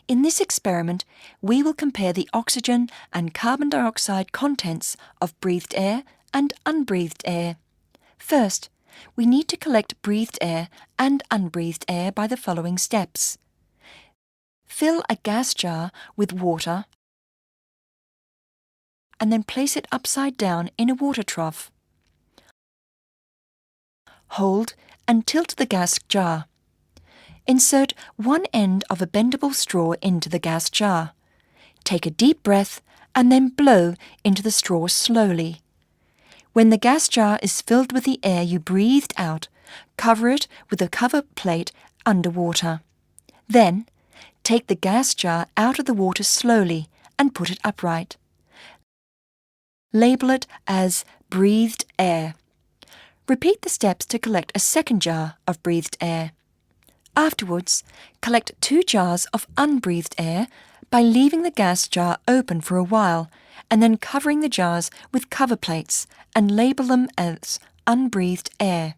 In this experiment, we will compare the oxygen and carbon dioxide contents of breathed air and unbreathed air. First, we need to collect breathed air and unbreathed air by the following steps. Fill a gas jar with water and then place it upside down in a water trough. Hold and tilt the gas jar. Insert one end of a bendable straw into the gas jar. Take a deep breath and then blow into the straw slowly. When the gas jar is filled with the air you breathed out, cover it with a cover plate underwater. Then, take the gas jar out of the water slowly and put it upright. Label it as breathed air. Repeat the steps to collect a second jar of breathed air. Afterwards, collect 2 jars of unbreathed air by leaving the gas jar open for a while and then covering the jars with cover plates and label them as unbreathed air.